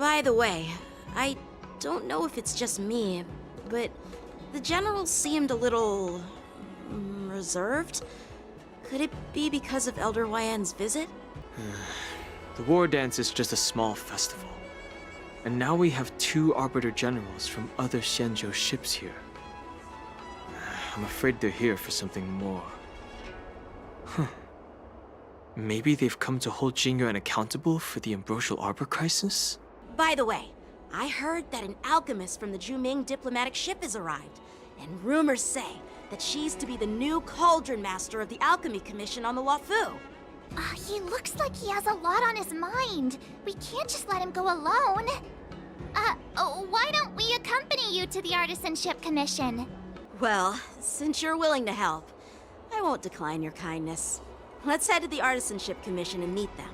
By the way, I don't know if it's just me, but the general seemed a little reserved. Could it be because of Elder Yan's visit? The war dance is just a small festival. And now we have 2 Arbiter Generals from other Xianzhou ships here. I'm afraid they're here for something more. Maybe they've come to hold Jingyuan accountable for the Ambrosial Arbor crisis? By the way, I heard that an alchemist from the Juming diplomatic ship has arrived, and rumors say that she's to be the new Cauldron Master of the Alchemy Commission on the Luofu. He looks like he has a lot on his mind. We can't just let him go alone. Why don't we accompany you to the Artisanship Commission? Well, since you're willing to help, I won't decline your kindness. Let's head to the Artisanship Commission and meet them.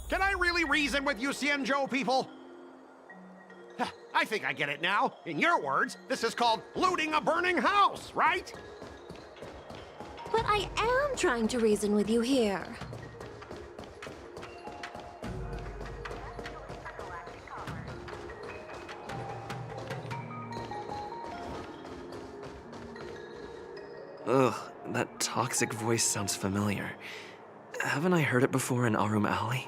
Can I really reason with you Xianzhou people? I think I get it now. In your words, this is called looting a burning house, right? But I am trying to reason with you here. Ugh, that toxic voice sounds familiar. Haven't I heard it before in Arum Alley?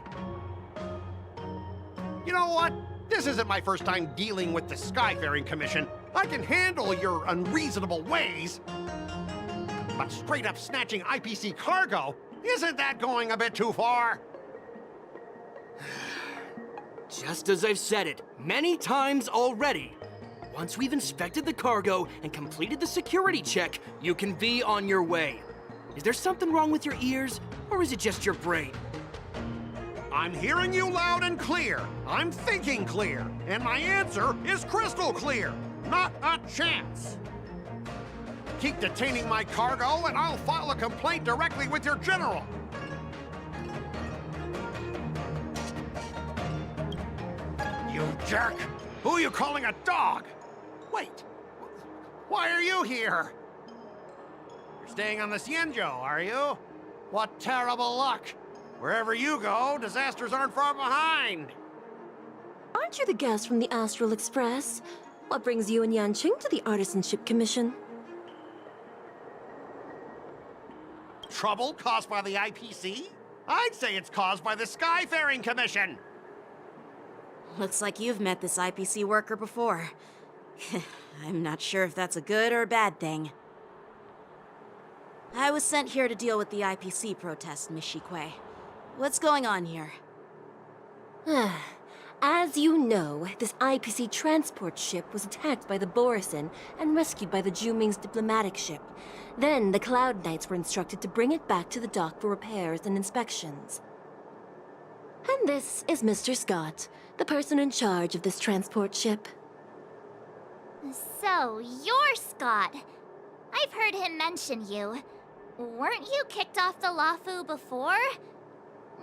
You know what? This isn't my first time dealing with the Skyfaring Commission. I can handle your unreasonable ways. But straight up snatching IPC cargo, isn't that going a bit too far? Just as I've said it many times already. Once we've inspected the cargo and completed the security check, you can be on your way. Is there something wrong with your ears, or is it just your brain? I'm hearing you loud and clear. I'm thinking clear. And my answer is crystal clear. Not a chance. Keep detaining my cargo, and I'll file a complaint directly with your general. You jerk! Who are you calling a dog? Wait, why are you here? You're staying on the Xianzhou, are you? What terrible luck! Wherever you go, disasters aren't far behind. Aren't you the guest from the Astral Express? What brings you and Yanqing to the Artisanship Commission? Trouble caused by the IPC? I'd say it's caused by the Skyfaring Commission. Looks like you've met this IPC worker before. I'm not sure if that's a good or a bad thing. I was sent here to deal with the IPC protest, Miss Shikui. What's going on here? As you know, this IPC transport ship was attacked by the Borisin and rescued by the Juming's diplomatic ship. Then the Cloud Knights were instructed to bring it back to the dock for repairs and inspections. And this is Mr. Scott, the person in charge of this transport ship. So, you're Scott. I've heard him mention you. Weren't you kicked off the Luofu before?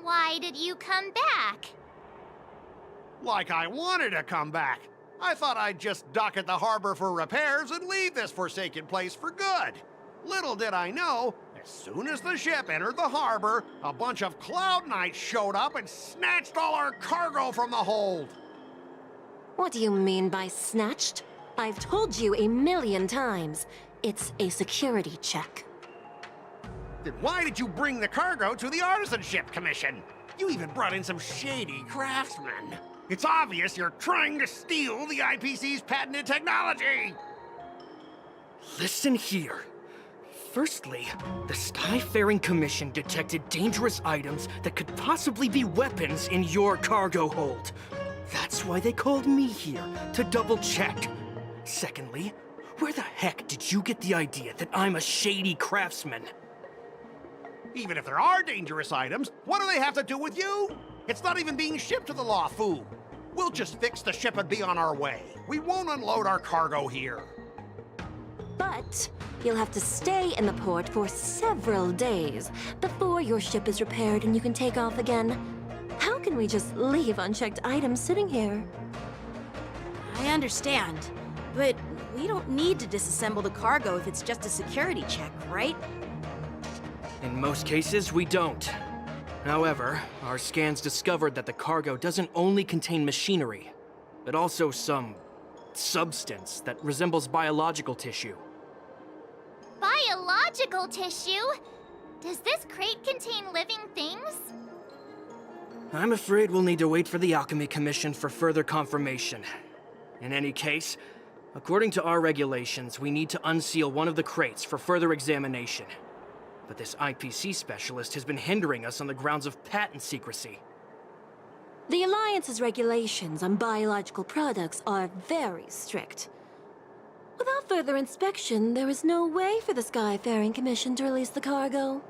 Why did you come back? Like I wanted to come back. I thought I'd just dock at the harbor for repairs and leave this forsaken place for good. Little did I know, as soon as the ship entered the harbor, a bunch of Cloud Knights showed up and snatched all our cargo from the hold. What do you mean by snatched? I've told you 1,000,000 times. It's a security check. Then why did you bring the cargo to the Artisanship Commission? You even brought in some shady craftsmen. It's obvious you're trying to steal the IPC's patented technology! Listen here. Firstly, the Skyfaring Commission detected dangerous items that could possibly be weapons in your cargo hold. That's why they called me here, to double-check. Secondly, where the heck did you get the idea that I'm a shady craftsman? Even if there are dangerous items, what do they have to do with you? It's not even being shipped to the Luofu. We'll just fix the ship and be on our way. We won't unload our cargo here. But you'll have to stay in the port for several days before your ship is repaired and you can take off again. How can we just leave unchecked items sitting here? I understand, but we don't need to disassemble the cargo if it's just a security check, right? In most cases, we don't. However, our scans discovered that the cargo doesn't only contain machinery, but also some substance that resembles biological tissue. Biological tissue? Does this crate contain living things? I'm afraid we'll need to wait for the Alchemy Commission for further confirmation. In any case, according to our regulations, we need to unseal one of the crates for further examination. But this IPC specialist has been hindering us on the grounds of patent secrecy. The Alliance's regulations on biological products are very strict. Without further inspection, there is no way for the Skyfaring Commission to release the cargo.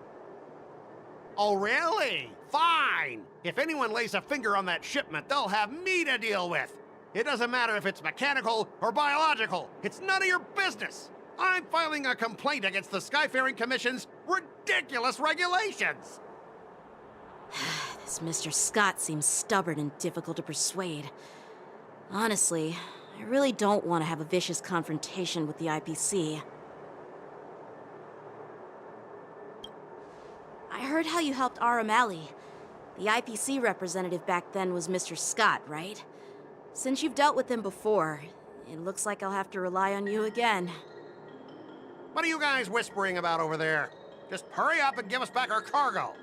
Oh, really? Fine! If anyone lays a finger on that shipment, they'll have me to deal with. It doesn't matter if it's mechanical or biological. It's none of your business. I'm filing a complaint against the Skyfaring Commission's ridiculous regulations. This Mr. Scott seems stubborn and difficult to persuade. Honestly, I really don't want to have a vicious confrontation with the IPC. I heard how you helped O'Malley. The IPC representative back then was Mr. Scott, right? Since you've dealt with him before, it looks like I'll have to rely on you again. What are you guys whispering about over there? Just hurry up and give us back our cargo.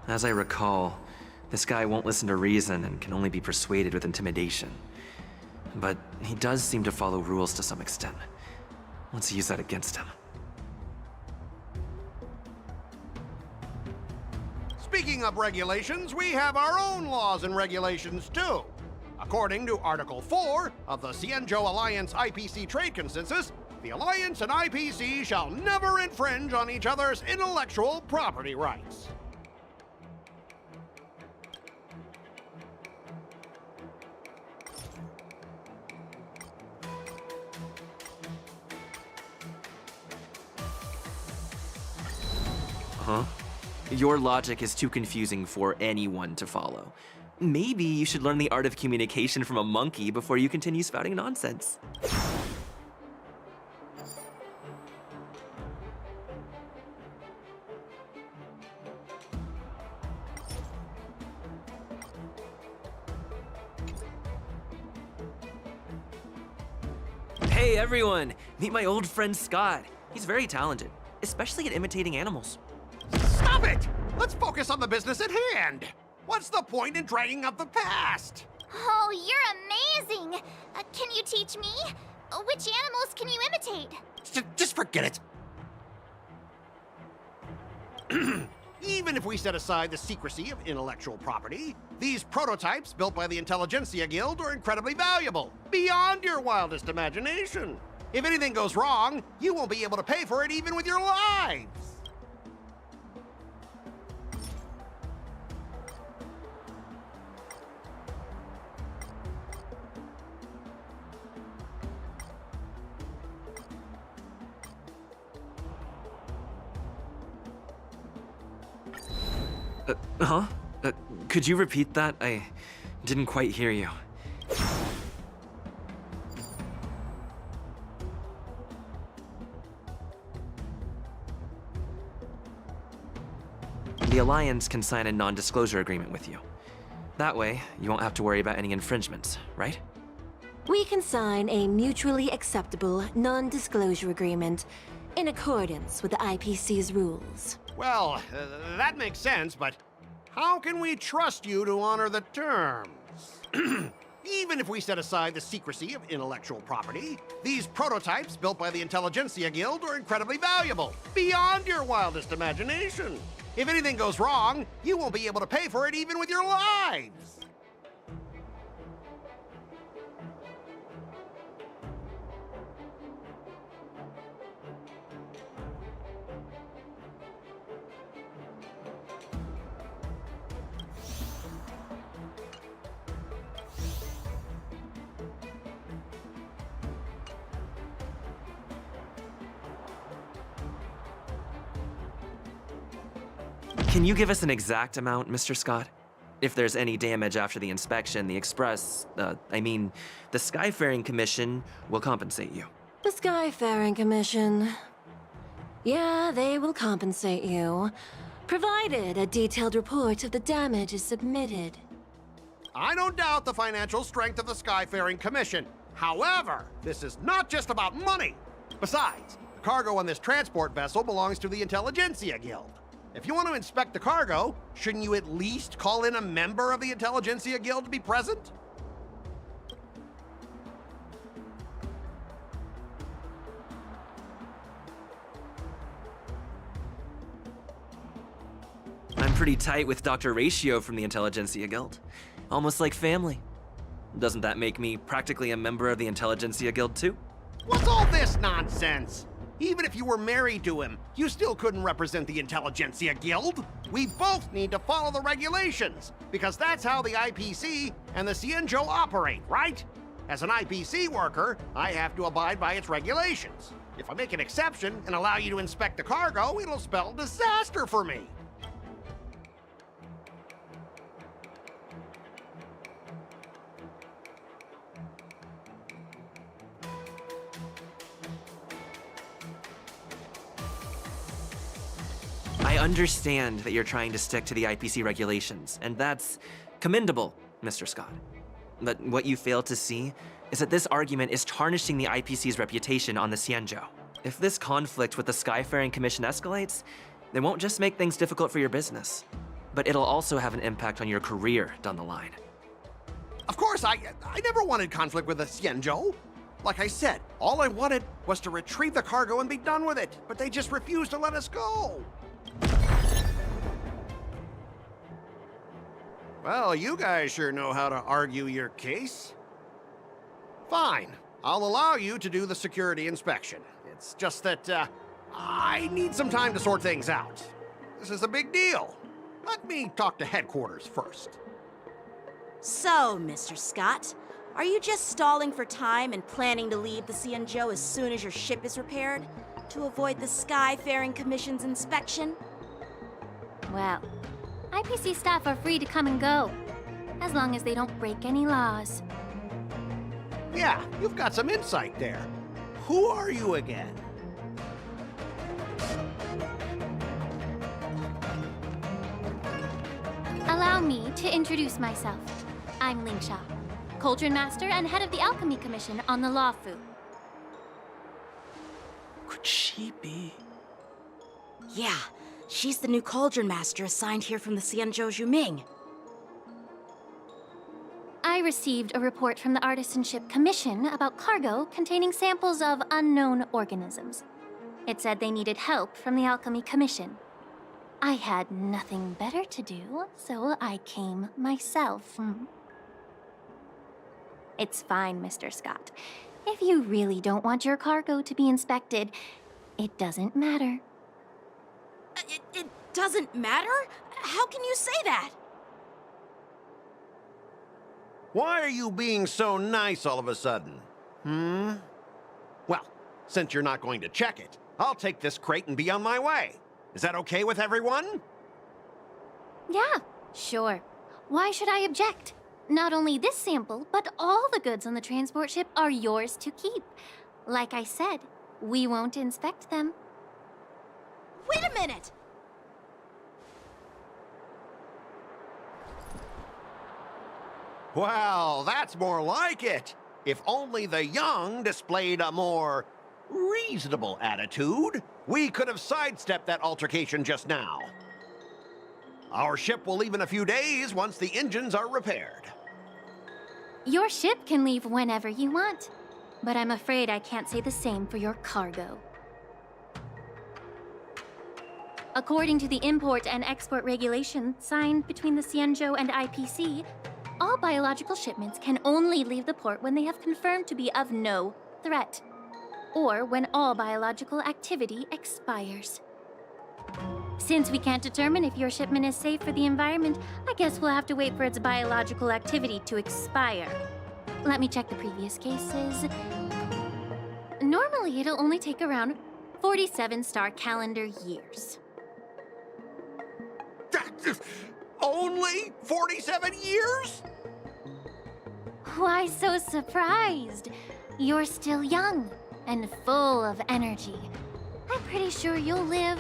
As I recall, this guy won't listen to reason and can only be persuaded with intimidation. But he does seem to follow rules to some extent. Let's use that against him. Speaking of regulations, we have our own laws and regulations too. According to Article 4 of the Xianzhou Alliance IPC Trade Consensus, the Alliance and IPC shall never infringe on each other's intellectual property rights. Huh? Your logic is too confusing for anyone to follow. Maybe you should learn the art of communication from a monkey before you continue spouting nonsense. Hey everyone! Meet my old friend Scott. He's very talented, especially at imitating animals. Stop it! Let's focus on the business at hand. What's the point in dragging up the past? Oh, you're amazing! Can you teach me? Which animals can you imitate? Just forget it. Even if we set aside the secrecy of intellectual property, these prototypes built by the Intelligentsia Guild are incredibly valuable, beyond your wildest imagination. If anything goes wrong, you won't be able to pay for it even with your lives. Huh? Could you repeat that? I didn't quite hear you. The Alliance can sign a non-disclosure agreement with you. That way, you won't have to worry about any infringements, right? We can sign a mutually acceptable non-disclosure agreement in accordance with the IPC's rules. Well, that makes sense, but how can we trust you to honor the terms? Even if we set aside the secrecy of intellectual property, these prototypes built by the Intelligentsia Guild are incredibly valuable, beyond your wildest imagination. If anything goes wrong, you won't be able to pay for it even with your lives. Can you give us an exact amount, Mr. Scott? If there's any damage after the inspection, the the Skyfaring Commission will compensate you. The Skyfaring Commission. Yeah, they will compensate you, provided a detailed report of the damage is submitted. I don't doubt the financial strength of the Skyfaring Commission. However, this is not just about money. Besides, the cargo on this transport vessel belongs to the Intelligentsia Guild. If you want to inspect the cargo, shouldn't you at least call in a member of the Intelligentsia Guild to be present? I'm pretty tight with Dr. Ratio from the Intelligentsia Guild. Almost like family. Doesn't that make me practically a member of the Intelligentsia Guild too? What's all this nonsense? Even if you were married to him, you still couldn't represent the Intelligentsia Guild. We both need to follow the regulations, because that's how the IPC and the Xianzhou operate, right? As an IPC worker, I have to abide by its regulations. If I make an exception and allow you to inspect the cargo, it'll spell disaster for me. I understand that you're trying to stick to the IPC regulations, and that's commendable, Mr. Scott. But what you fail to see is that this argument is tarnishing the IPC's reputation on the Xianzhou. If this conflict with the Skyfaring Commission escalates, it won't just make things difficult for your business, but it'll also have an impact on your career down the line. Of course, I never wanted conflict with the Xianzhou. Like I said, all I wanted was to retrieve the cargo and be done with it, but they just refused to let us go. Well, you guys sure know how to argue your case. Fine, I'll allow you to do the security inspection. It's just that, I need some time to sort things out. This is a big deal. Let me talk to headquarters first. So, Mr. Scott, are you just stalling for time and planning to leave the Xianzhou as soon as your ship is repaired? To avoid the Skyfaring Commission's inspection? Well, IPC staff are free to come and go, as long as they don't break any laws. Yeah, you've got some insight there. Who are you again? Allow me to introduce myself. I'm Lingsha, Cauldron Master and head of the Alchemy Commission on the Lawfu. Could she be? Yeah, she's the new Cauldron Master assigned here from the Xianzhou Zhuming. I received a report from the Artisanship Commission about cargo containing samples of unknown organisms. It said they needed help from the Alchemy Commission. I had nothing better to do, so I came myself. It's fine, Mr. Scott. If you really don't want your cargo to be inspected, it doesn't matter. It doesn't matter? How can you say that? Why are you being so nice all of a sudden? Well, since you're not going to check it, I'll take this crate and be on my way. Is that okay with everyone? Yeah, sure. Why should I object? Not only this sample, but all the goods on the transport ship are yours to keep. Like I said, we won't inspect them. Wait a minute! Well, that's more like it. If only the young displayed a more reasonable attitude, we could have sidestepped that altercation just now. Our ship will leave in a few days once the engines are repaired. Your ship can leave whenever you want, but I'm afraid I can't say the same for your cargo. According to the import and export regulation signed between the Xianzhou and IPC, all biological shipments can only leave the port when they have confirmed to be of no threat, or when all biological activity expires. Since we can't determine if your shipment is safe for the environment, I guess we'll have to wait for its biological activity to expire. Let me check the previous cases. Normally, it'll only take around 47 star calendar years. Only 47 years? Why so surprised? You're still young and full of energy. I'm pretty sure you'll live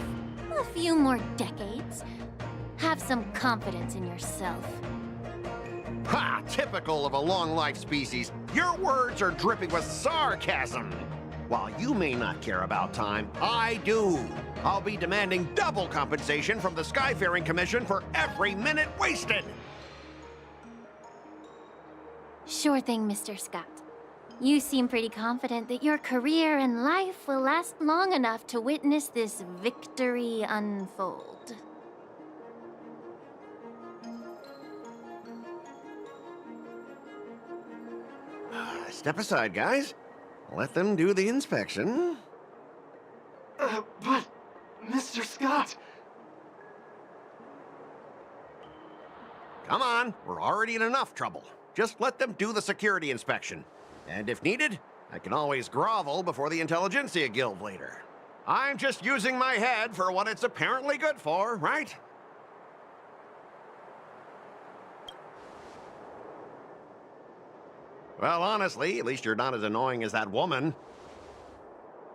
a few more decades. Have some confidence in yourself. Ha! Typical of a long-life species. Your words are dripping with sarcasm. While you may not care about time, I do. I'll be demanding double compensation from the Skyfaring Commission for every minute wasted. Sure thing, Mr. Scott. You seem pretty confident that your career and life will last long enough to witness this victory unfold. Step aside, guys. Let them do the inspection. But, Mr. Scott... Come on, we're already in enough trouble. Just let them do the security inspection. And if needed, I can always grovel before the Intelligentsia Guild later. I'm just using my head for what it's apparently good for, right? Well, honestly, at least you're not as annoying as that woman.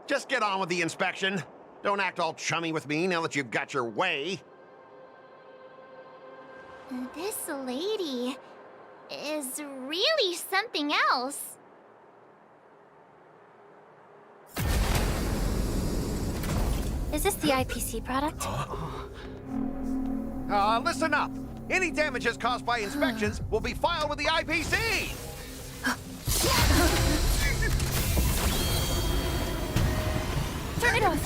Just get on with the inspection. Don't act all chummy with me now that you've got your way. This lady is really something else. Is this the IPC product? Listen up. Any damages caused by inspections will be filed with the IPC. Turn it off!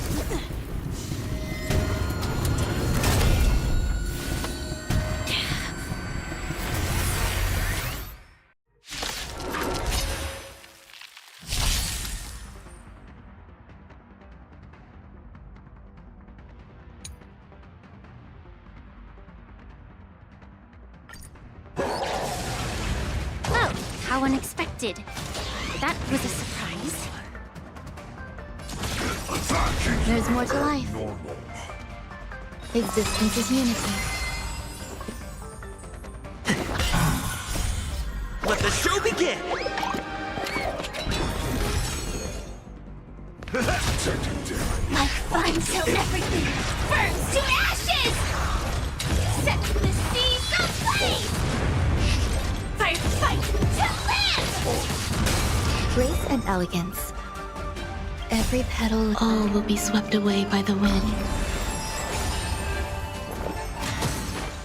Oh, how unexpected. That was a surprise. There's more to life. Existence is unity. Let the show begin! Like fun till everything burns to ashes! Set the seas aflame! Fight to land! Grace and elegance. Every petal, all will be swept away by the wind.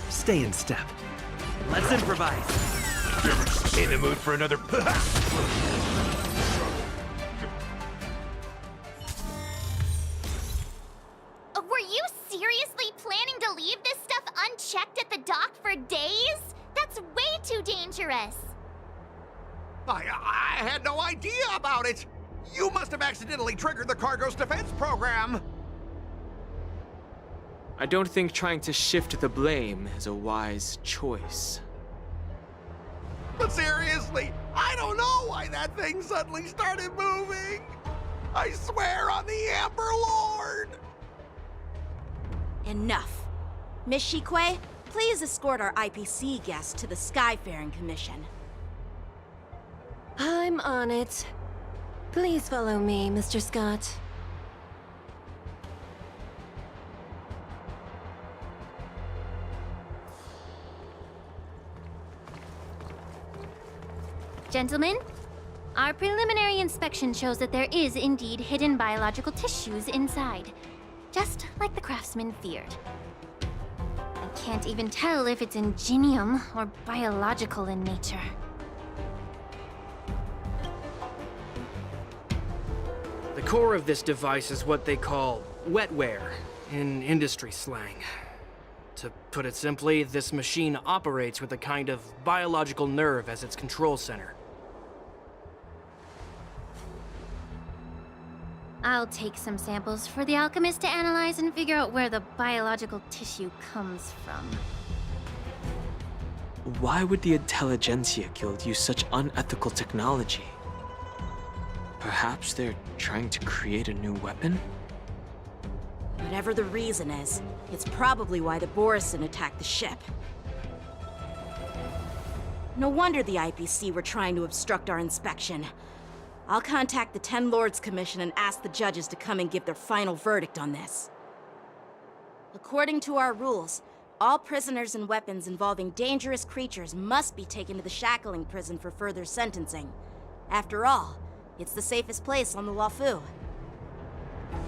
Stay in step. Let's improvise. In the mood for another... Were you seriously planning to leave this stuff unchecked at the dock for days? That's way too dangerous. I had no idea about it. You must have accidentally triggered the cargo's defense program. I don't think trying to shift the blame is a wise choice. But seriously, I don't know why that thing suddenly started moving. I swear on the Amber Lord. Enough. Miss Shikue, please escort our IPC guest to the Skyfaring Commission. I'm on it. Please follow me, Mr. Scott. Gentlemen, our preliminary inspection shows that there is indeed hidden biological tissues inside, just like the craftsman feared. I can't even tell if it's ingenium or biological in nature. The core of this device is what they call wetware. in industry slang. To put it simply, this machine operates with a kind of biological nerve as its control center. I'll take some samples for the alchemist to analyze and figure out where the biological tissue comes from. Why would the Intelligentsia Guild use such unethical technology? Perhaps they're trying to create a new weapon? Whatever the reason is, it's probably why the Borison attacked the ship. No wonder the IPC were trying to obstruct our inspection. I'll contact the Ten Lords Commission and ask the judges to come and give their final verdict on this. According to our rules, all prisoners and weapons involving dangerous creatures must be taken to the shackling prison for further sentencing. After all, it's the safest place on the Luofu.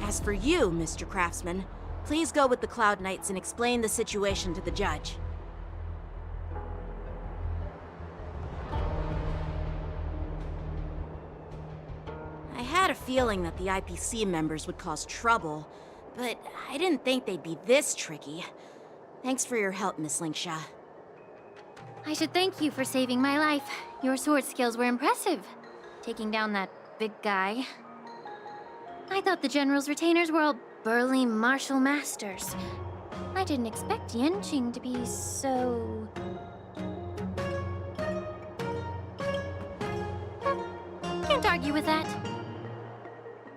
As for you, Mr. Craftsman, please go with the Cloud Knights and explain the situation to the judge. I had a feeling that the IPC members would cause trouble, but I didn't think they'd be this tricky. Thanks for your help, Miss Linksha. I should thank you for saving my life. Your sword skills were impressive. Taking down that big guy. I thought the General's retainers were all burly martial masters. I didn't expect Yenqing to be so... Can't argue with that.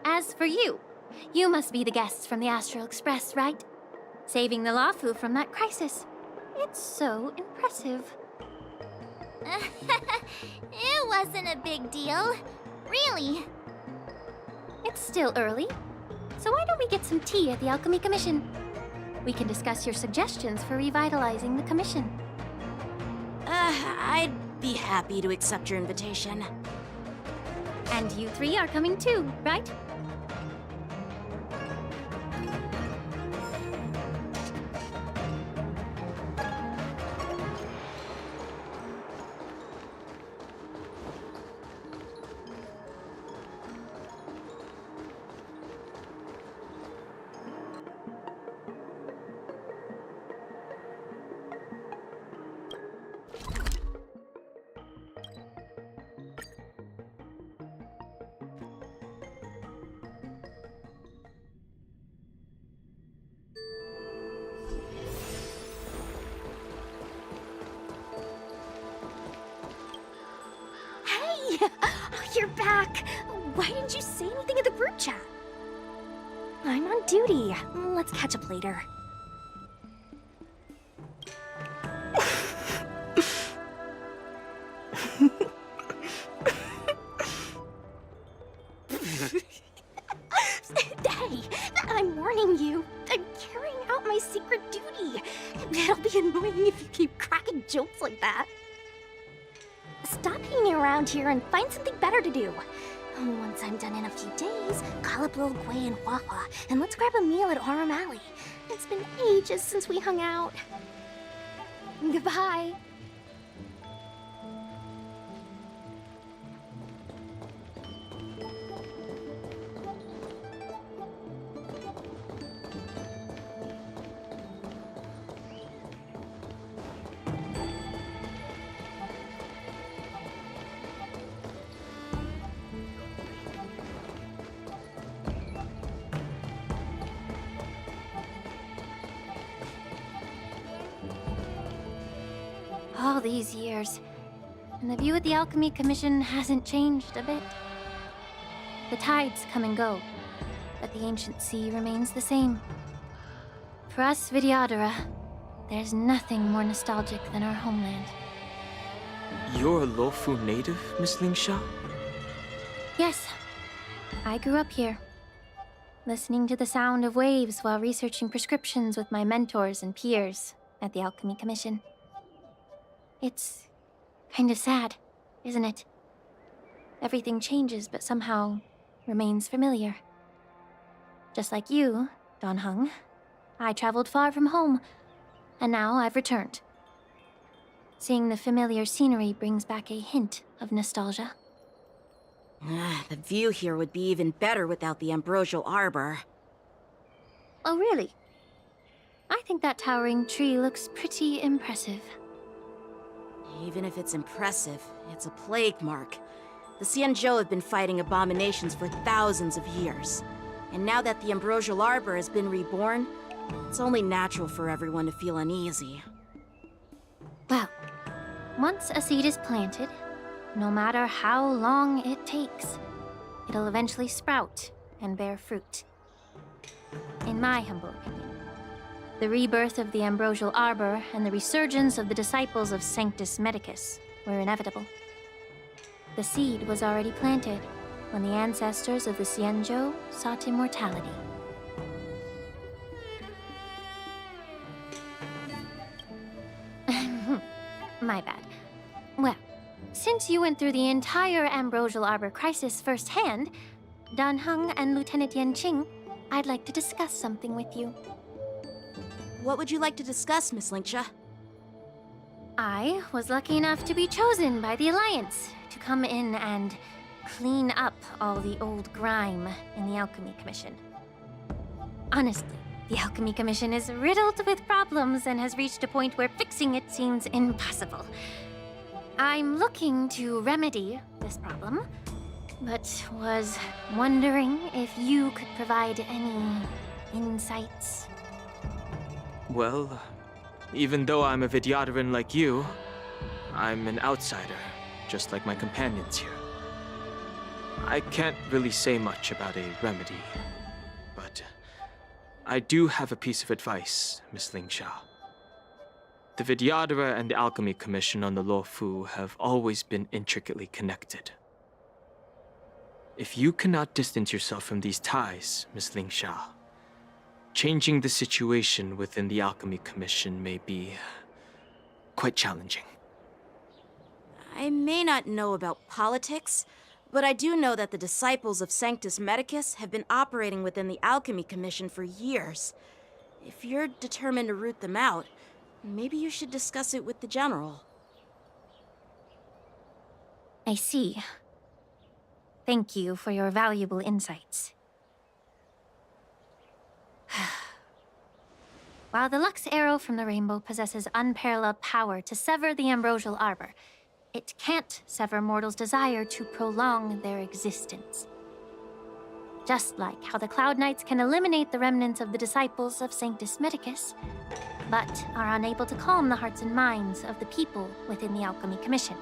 As for you, you must be the guests from the Astral Express, right? Saving the Luofu from that crisis. It's so impressive. It wasn't a big deal. Really. It's still early, so why don't we get some tea at the Alchemy Commission? We can discuss your suggestions for revitalizing the commission. I'd be happy to accept your invitation. And you three are coming too, right? You're back. Why didn't you say anything in the group chat? I'm on duty. Let's catch up later. Hey, I'm warning you. I'm carrying out my secret duty. It'll be annoying if you keep cracking jokes like that. Stop hanging around here and find something better to do. Once I'm done in a few days, call up Lil Gui and Huahua, and let's grab a meal at Aurum Alley. It's been ages since we hung out. Goodbye. All these years, and the view at the Alchemy Commission hasn't changed a bit. The tides come and go, but the ancient sea remains the same. For us Vidyadhara, there's nothing more nostalgic than our homeland. You're a Luofu native, Miss Lingsha? Yes, I grew up here, listening to the sound of waves while researching prescriptions with my mentors and peers at the Alchemy Commission. It's kind of sad, isn't it? Everything changes, but somehow remains familiar. Just like you, Don Hung, I traveled far from home, and now I've returned. Seeing the familiar scenery brings back a hint of nostalgia. The view here would be even better without the Ambrosial Arbor. Oh, really? I think that towering tree looks pretty impressive. Even if it's impressive, it's a plague mark. The Xianzhou have been fighting abominations for thousands of years. And now that the Ambrosial Arbor has been reborn, it's only natural for everyone to feel uneasy. Well, once a seed is planted, no matter how long it takes, it'll eventually sprout and bear fruit. In my humble opinion, the rebirth of the Ambrosial Arbor and the resurgence of the disciples of Sanctus Medicus were inevitable. The seed was already planted when the ancestors of the Xianzhou sought immortality. My bad. Well, since you went through the entire Ambrosial Arbor crisis firsthand, Dan Heng and Lieutenant Yan Qing, I'd like to discuss something with you. What would you like to discuss, Miss Linksha? I was lucky enough to be chosen by the Alliance to come in and clean up all the old grime in the Alchemy Commission. Honestly, the Alchemy Commission is riddled with problems and has reached a point where fixing it seems impossible. I'm looking to remedy this problem, but was wondering if you could provide any insights. Well, even though I'm a Vidyadharan like you, I'm an outsider, just like my companions here. I can't really say much about a remedy, but I do have a piece of advice, Miss Lingsha. The Vidyadhara and the Alchemy Commission on the Luofu have always been intricately connected. If you cannot distance yourself from these ties, Miss Lingsha, changing the situation within the Alchemy Commission may be quite challenging. I may not know about politics, but I do know that the disciples of Sanctus Medicus have been operating within the Alchemy Commission for years. If you're determined to root them out, maybe you should discuss it with the General. I see. Thank you for your valuable insights. While the Lux Arrow from the Rainbow possesses unparalleled power to sever the Ambrosial Arbor, it can't sever mortals' desire to prolong their existence. Just like how the Cloud Knights can eliminate the remnants of the disciples of Sanctus Medicus, but are unable to calm the hearts and minds of the people within the Alchemy Commission.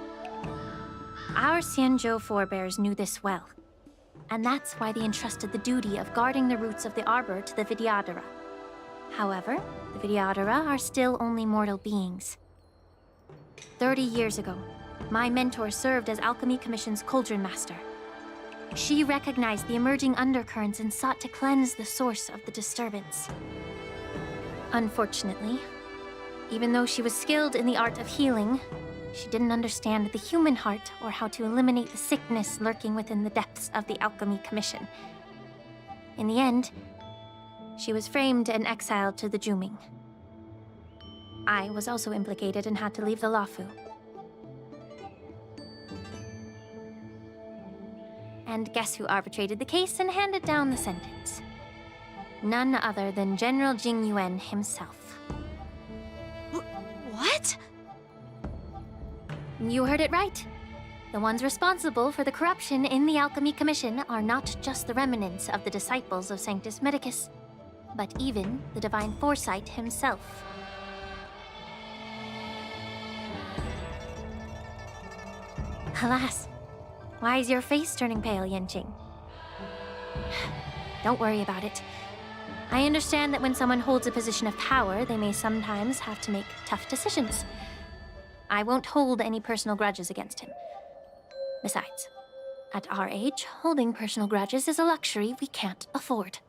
Our Xianzhou forebears knew this well, and that's why they entrusted the duty of guarding the roots of the Arbor to the Vidyadhara. However, the Vidyadhara are still only mortal beings. 30 years ago, my mentor served as Alchemy Commission's Cauldron Master. She recognized the emerging undercurrents and sought to cleanse the source of the disturbance. Unfortunately, even though she was skilled in the art of healing, she didn't understand the human heart or how to eliminate the sickness lurking within the depths of the Alchemy Commission. In the end, she was framed and exiled to the Juming. I was also implicated and had to leave the Luofu. And guess who arbitrated the case and handed down the sentence? None other than General Jing Yuan himself. What? You heard it right. The ones responsible for the corruption in the Alchemy Commission are not just the remnants of the disciples of Sanctus Medicus, but even the Divine Foresight himself. Alas, why is your face turning pale, Yanqing? Don't worry about it. I understand that when someone holds a position of power, they may sometimes have to make tough decisions. I won't hold any personal grudges against him. Besides, at our age, holding personal grudges is a luxury we can't afford.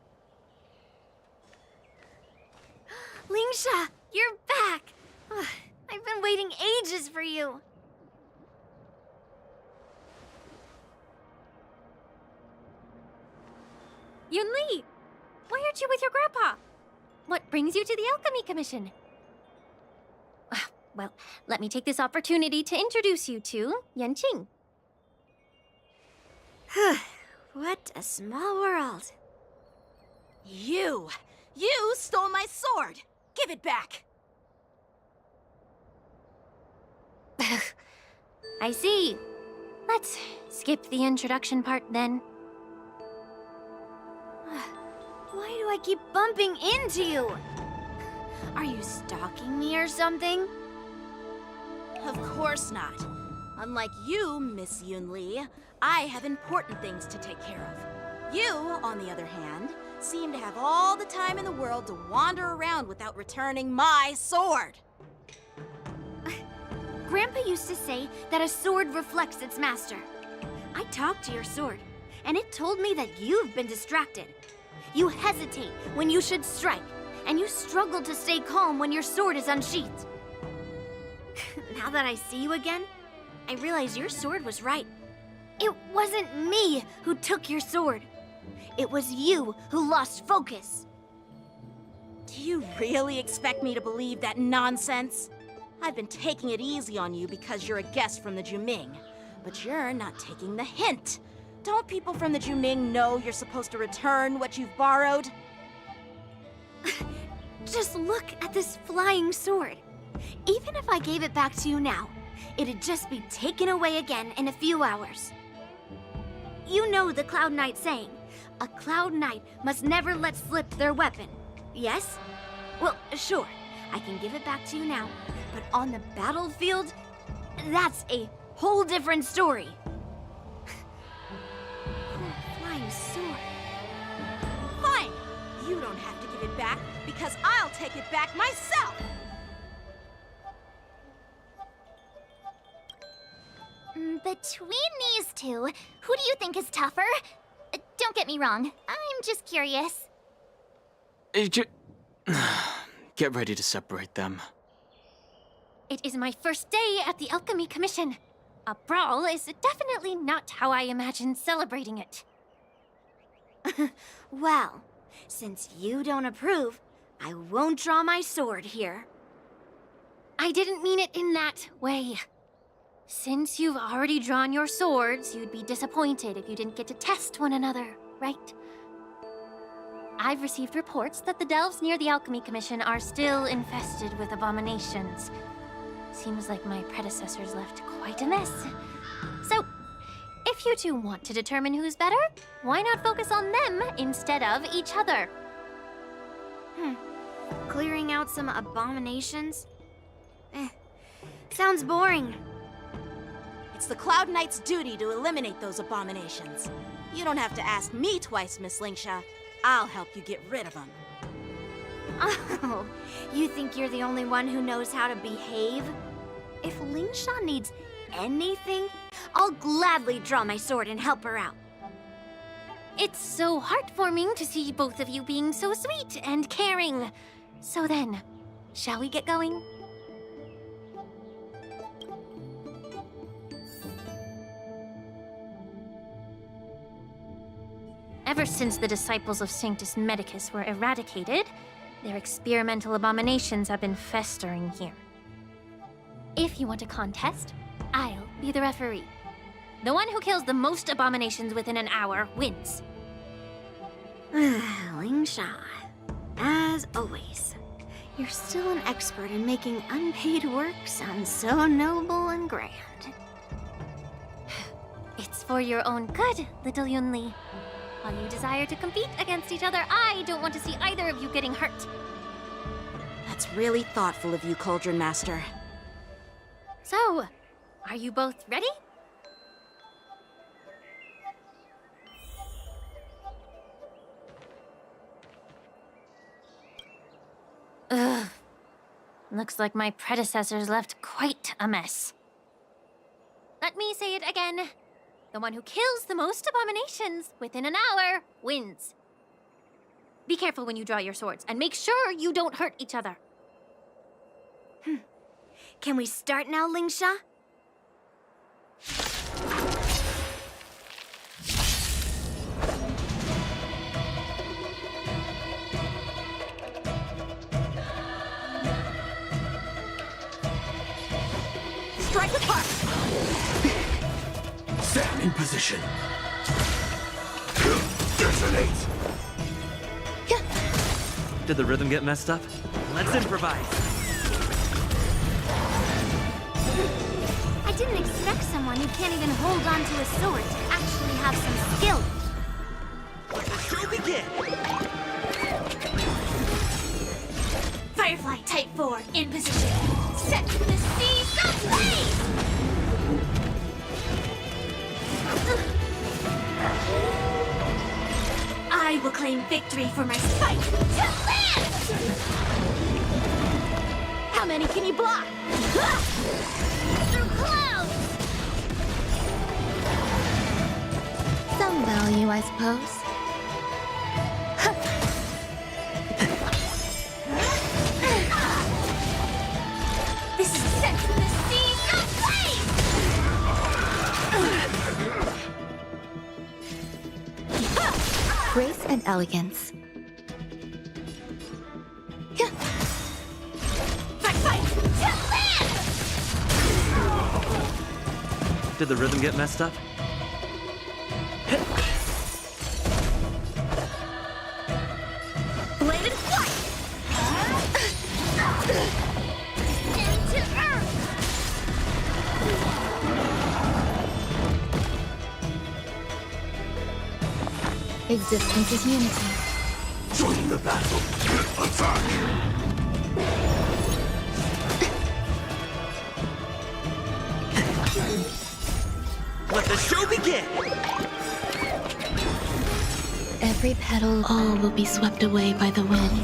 Lingsha, you're back! Ugh, I've been waiting ages for you. Yunli! Why aren't you with your grandpa? What brings you to the Alchemy Commission? Well, let me take this opportunity to introduce you to Yanqing. What a small world. You stole my sword! Give it back! I see. Let's skip the introduction part then. Why do I keep bumping into you? Are you stalking me or something? Of course not. Unlike you, Miss Yunli, I have important things to take care of. You, on the other hand, seem to have all the time in the world to wander around without returning my sword. Grandpa used to say that a sword reflects its master. I talked to your sword, and it told me that you've been distracted. You hesitate when you should strike, and you struggle to stay calm when your sword is unsheathed. Now that I see you again, I realize your sword was right. It wasn't me who took your sword. It was you who lost focus. Do you really expect me to believe that nonsense? I've been taking it easy on you because you're a guest from the Juming, but you're not taking the hint. Don't people from the Juming know you're supposed to return what you've borrowed? Just look at this flying sword. Even if I gave it back to you now, it'd just be taken away again in a few hours. You know the Cloud Knight saying, a Cloud Knight must never let slip their weapon, yes? Well, sure, I can give it back to you now, but on the battlefield, that's a whole different story. Flying sword. Fine! You don't have to give it back because I'll take it back myself! Between these two, who do you think is tougher? Don't get me wrong, I'm just curious. Get ready to separate them. It is my first day at the Alchemy Commission. A brawl is definitely not how I imagined celebrating it. Well, since you don't approve, I won't draw my sword here. I didn't mean it in that way. Since you've already drawn your swords, you'd be disappointed if you didn't get to test one another, right? I've received reports that the delves near the Alchemy Commission are still infested with abominations. Seems like my predecessors left quite a mess. So, if you two want to determine who's better, why not focus on them instead of each other? Clearing out some abominations? Sounds boring. It's the Cloud Knight's duty to eliminate those abominations. You don't have to ask me twice, Miss Lingsha. I'll help you get rid of them. Oh, you think you're the only one who knows how to behave? If Lingsha needs anything, I'll gladly draw my sword and help her out. It's so heartwarming to see both of you being so sweet and caring. So then, shall we get going? Ever since the disciples of Sanctus Medicus were eradicated, their experimental abominations have been festering here. If you want a contest, I'll be the referee. The one who kills the most abominations within an hour wins. Lingsha, as always, you're still an expert in making unpaid work sound so noble and grand. It's for your own good, little Yunli. While you desire to compete against each other, I don't want to see either of you getting hurt. That's really thoughtful of you, Cauldron Master. So, are you both ready? Ugh. Looks like my predecessors left quite a mess. Let me say it again. The one who kills the most abominations within an hour wins. Be careful when you draw your swords, and make sure you don't hurt each other. Can we start now, Lingsha? Strike apart! Stand in position. Detonate! Did the rhythm get messed up? Let's improvise. I didn't expect someone who can't even hold on to a sword to actually have some skill. Let the show begin! Firefly Type 4 in position. Set the seas ablaze! I will claim victory for my spike to land! How many can you block? Through clouds! Some value, I suppose. This is set the seas ablaze! Grace and elegance. Fight! To land! Did the rhythm get messed up? Bladed flight! Into earth! Existence is unity. Join the battle. Attack! Let the show begin! Every petal, all will be swept away by the wind.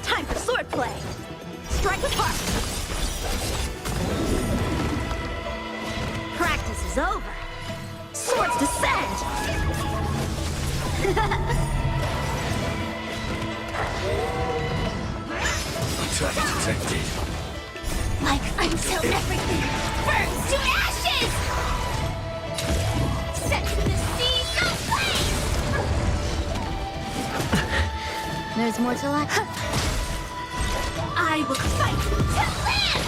Time for swordplay. Strike with heart. Practice is over. Swords descend. Attack detected. Like until everything burns to ashes! Set the seas ablaze! There's more to life. I will fight to land!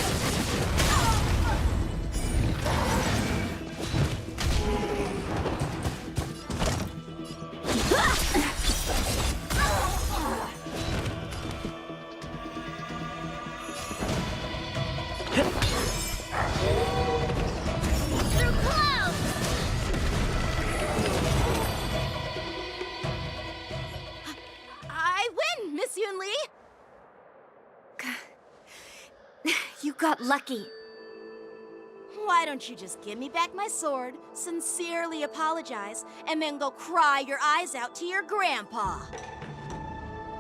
Through clouds! I win, Miss Yunli. You got lucky. Why don't you just give me back my sword, sincerely apologize, and then go cry your eyes out to your grandpa?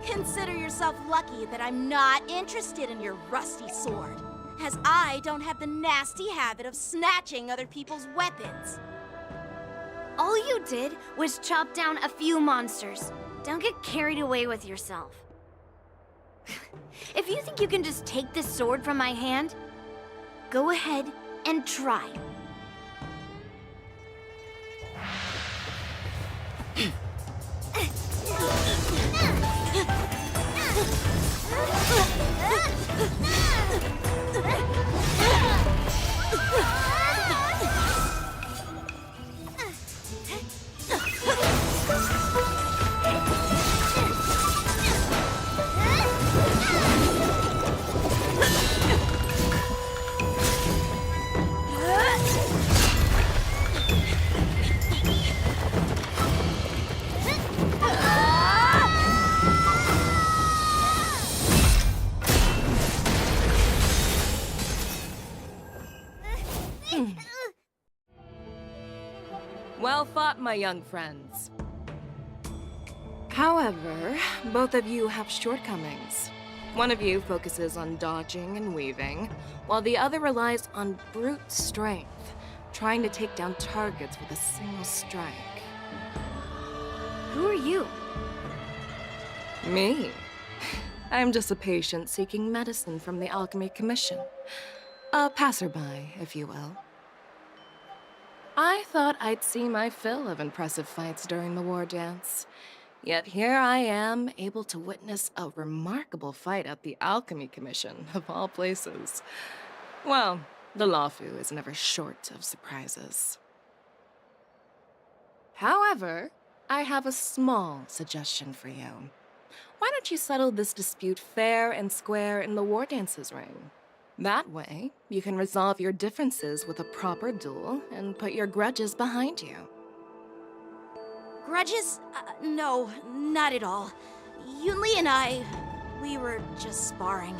Consider yourself lucky that I'm not interested in your rusty sword, as I don't have the nasty habit of snatching other people's weapons. All you did was chop down a few monsters. Don't get carried away with yourself. If you think you can just take this sword from my hand, go ahead and try. Well fought, my young friends. However, both of you have shortcomings. One of you focuses on dodging and weaving, while the other relies on brute strength, trying to take down targets with a single strike. Who are you? Me? I'm just a patient seeking medicine from the Alchemy Commission. A passerby, if you will. I thought I'd see my fill of impressive fights during the war dance. Yet here I am, able to witness a remarkable fight at the Alchemy Commission, of all places. Well, the Lawfu is never short of surprises. However, I have a small suggestion for you. why don't you settle this dispute fair and square in the war dances ring? That way, you can resolve your differences with a proper duel and put your grudges behind you. Grudges? No, not at all. Yunli and I, we were just sparring.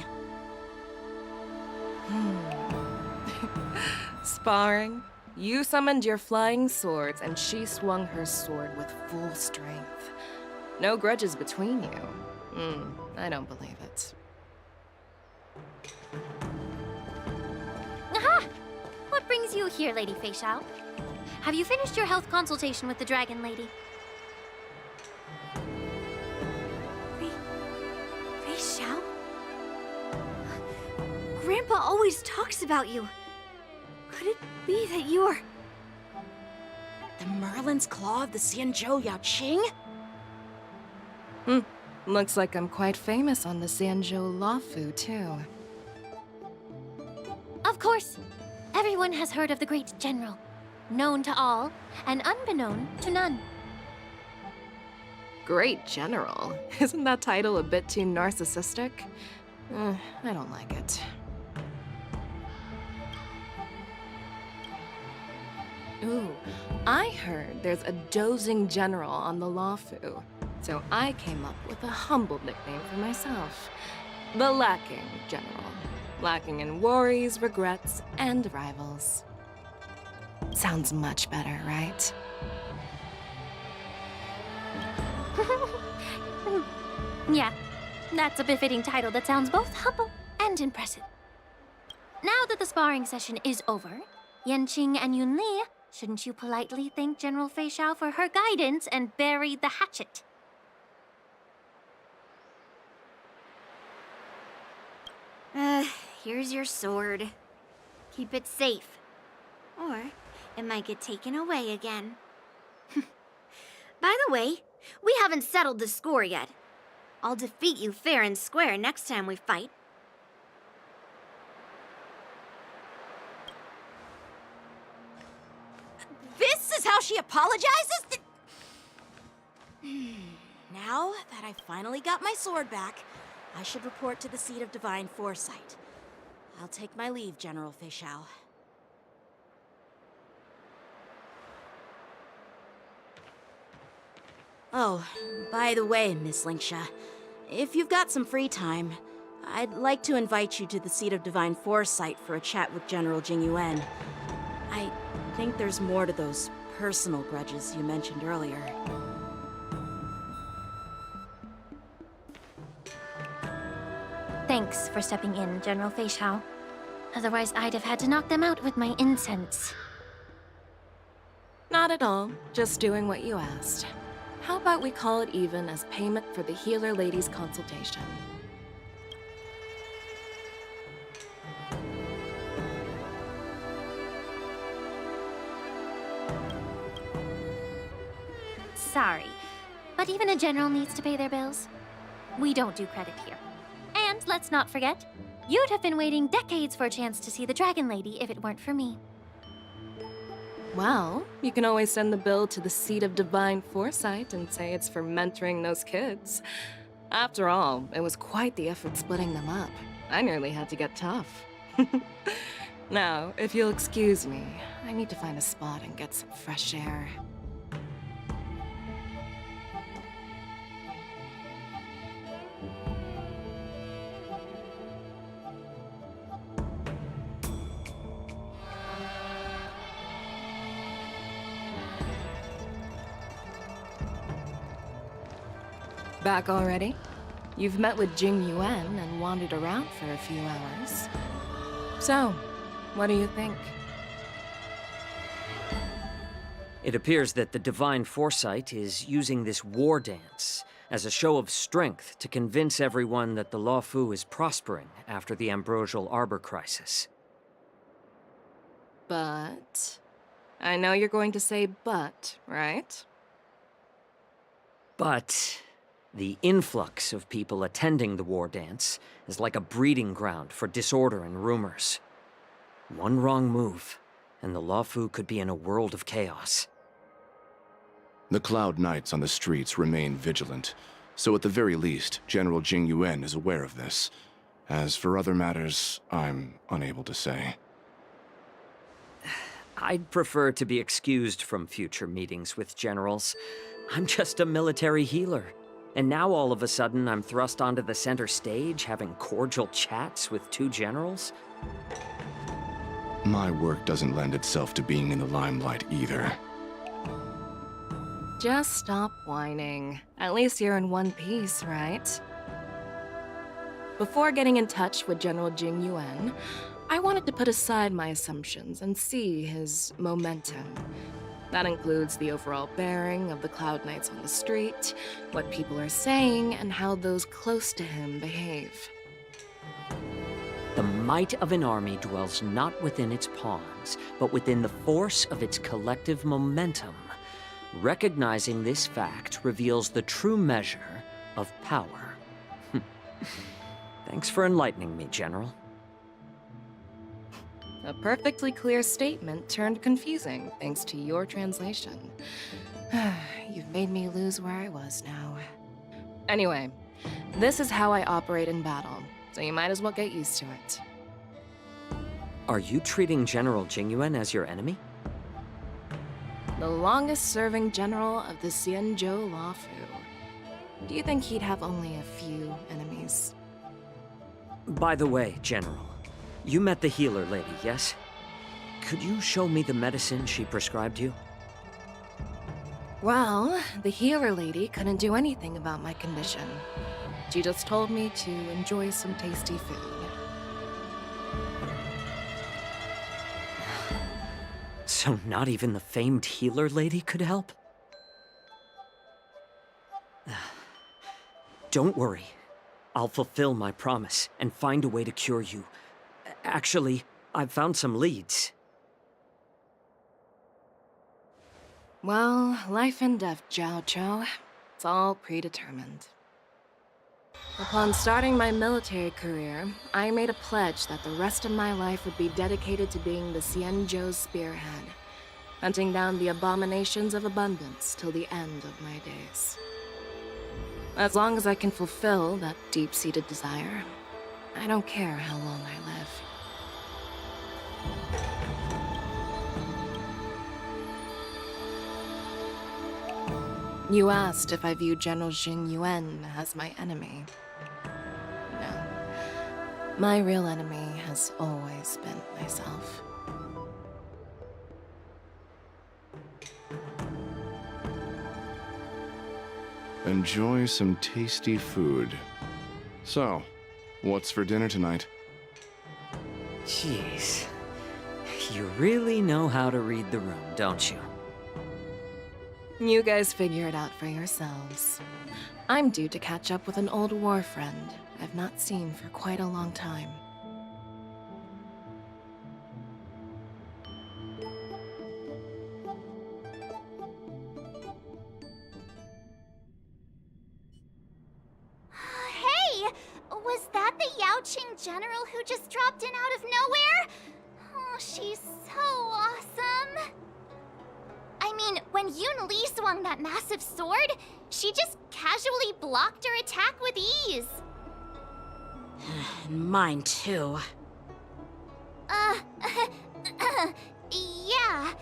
Sparring? You summoned your flying swords, and she swung her sword with full strength. No grudges between you. I don't believe it. Aha! What brings you here, Lady Fei Xiao? Have you finished your health consultation with the Dragon Lady? Fei Xiao? Grandpa always talks about you. Could it be that you are... The Merlin's Claw of the Xianzhou Yaoqing? Looks like I'm quite famous on the Xianzhou Luofu, too. Of course! Everyone has heard of the great general. Known to all, and unbeknown to none. Great General? Isn't that title a bit too narcissistic? I don't like it. Ooh, I heard there's a dozing general on the Luofu, so I came up with a humble nickname for myself. The Lacking General. Lacking in worries, regrets, and rivals. Sounds much better, right? Yeah, that's a befitting title that sounds both humble and impressive. Now that the sparring session is over, Yanqing and Yunli, shouldn't you politely thank General Fei Xiao for her guidance and bury the hatchet? Here's your sword. Keep it safe. Or it might get taken away again. By the way, we haven't settled the score yet. I'll defeat you fair and square next time we fight. This is how she apologizes? Now that I finally got my sword back, I should report to the seat of divine foresight. I'll take my leave, General Fei Xiao. Oh, by the way, Miss Linksha, if you've got some free time, I'd like to invite you to the seat of divine foresight for a chat with General Jingyuan. I think there's more to those personal grudges you mentioned earlier. Thanks for stepping in, General Fei Xiao. Otherwise, I'd have had to knock them out with my incense. Not at all. Just doing what you asked. How about we call it even as payment for the healer lady's consultation? Sorry, but even a general needs to pay their bills. We don't do credit here. And let's not forget, you'd have been waiting decades for a chance to see the Dragon Lady if it weren't for me. Well, you can always send the bill to the seat of divine foresight and say it's for mentoring those kids. After all, it was quite the effort splitting them up. I nearly had to get tough. Now, if you'll excuse me, I need to find a spot and get some fresh air. Back already? You've met with Jing Yuan and wandered around for a few hours. So, what do you think? It appears that the Divine Foresight is using this war dance as a show of strength to convince everyone that the Luofu is prospering after the Ambrosial Arbor crisis. But... I know you're going to say but, right? But... the influx of people attending the war dance is like a breeding ground for disorder and rumors. One wrong move, and the Luofu could be in a world of chaos. The Cloud Knights on the streets remain vigilant, So at the very least, General Jing Yuan is aware of this. As for other matters, I'm unable to say. I'd prefer to be excused from future meetings with generals. I'm just a military healer. And now all of a sudden I'm thrust onto the center stage having cordial chats with two generals? My work doesn't lend itself to being in the limelight either. Just stop whining. At least you're in one piece, right? Before getting in touch with General Jing Yuan, I wanted to put aside my assumptions and see his momentum. That includes the overall bearing of the Cloud Knights on the street, what people are saying, and how those close to him behave. The might of an army dwells not within its pawns, but within the force of its collective momentum. Recognizing this fact reveals the true measure of power. Thanks for enlightening me, General. A perfectly clear statement turned confusing thanks to your translation. You've made me lose where I was now. Anyway, this is how I operate in battle, so you might as well get used to it. Are you treating General Jing Yuan as your enemy? The longest-serving general of the Xianzhou Luofu. Do you think he'd have only a few enemies? By the way, General, you met the healer lady, yes? Could you show me the medicine she prescribed you? Well, the healer lady couldn't do anything about my condition. She just told me to enjoy some tasty food. So not even the famed healer lady could help? Don't worry. I'll fulfill my promise and find a way to cure you. Actually, I've found some leads. Well, life and death, Jiao Chou. It's all predetermined. Upon starting my military career, I made a pledge that the rest of my life would be dedicated to being the Xianzhou's spearhead, hunting down the abominations of abundance till the end of my days. As long as I can fulfill that deep-seated desire, I don't care how long I live. You asked if I view General Jing Yuan as my enemy. No. My real enemy has always been myself. Enjoy some tasty food. So, what's for dinner tonight? Jeez. You really know how to read the room, don't you? You guys figure it out for yourselves. I'm due to catch up with an old war friend I've not seen for quite a long time. Hey! Was that the Yaoqing general who just dropped in out of nowhere? Oh, she's so awesome! I mean, when Yun Li swung that massive sword, she just casually blocked her attack with ease. Mine too. Yeah.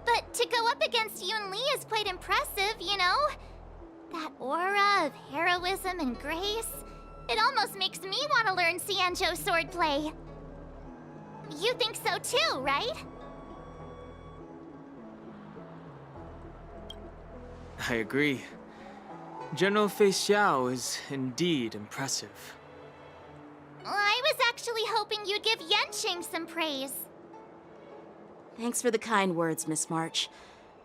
But to go up against Yun Li is quite impressive, you know? That aura of heroism and grace, it almost makes me want to learn Xianzhou swordplay. You think so too, right? I agree. General Fei Xiao is indeed impressive. I was actually hoping you'd give Yanqing some praise. Thanks for the kind words, Miss March.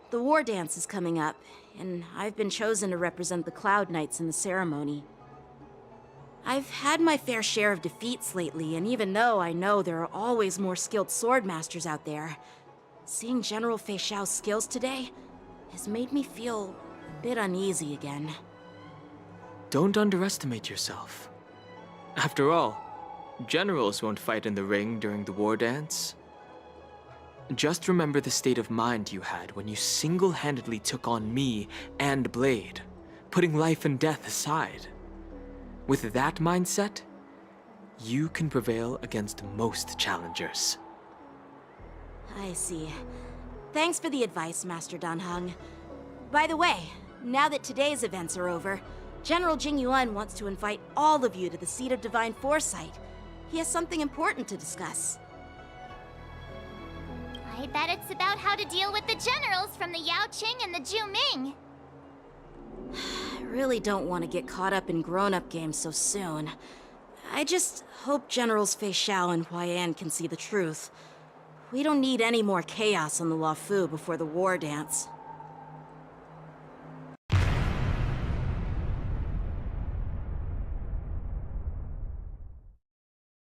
The war dance is coming up, and I've been chosen to represent the Cloud Knights in the ceremony. I've had my fair share of defeats lately, and even though I know there are always more skilled swordmasters out there, seeing General Fei Xiao's skills today has made me feel a bit uneasy again. Don't underestimate yourself. After all, generals won't fight in the ring during the war dance. Just remember the state of mind you had when you single-handedly took on me and Blade, putting life and death aside. With that mindset, you can prevail against most challengers. I see. Thanks for the advice, Master Danheng. By the way, now that today's events are over, General Jing Yuan wants to invite all of you to the Seat of Divine Foresight. He has something important to discuss. I bet it's about how to deal with the generals from the Yao Qing and the Zhu Ming. I really don't want to get caught up in grown-up games so soon. I just hope Generals Fei Xiao and Huaiyan can see the truth. We don't need any more chaos on the Luofu before the war dance.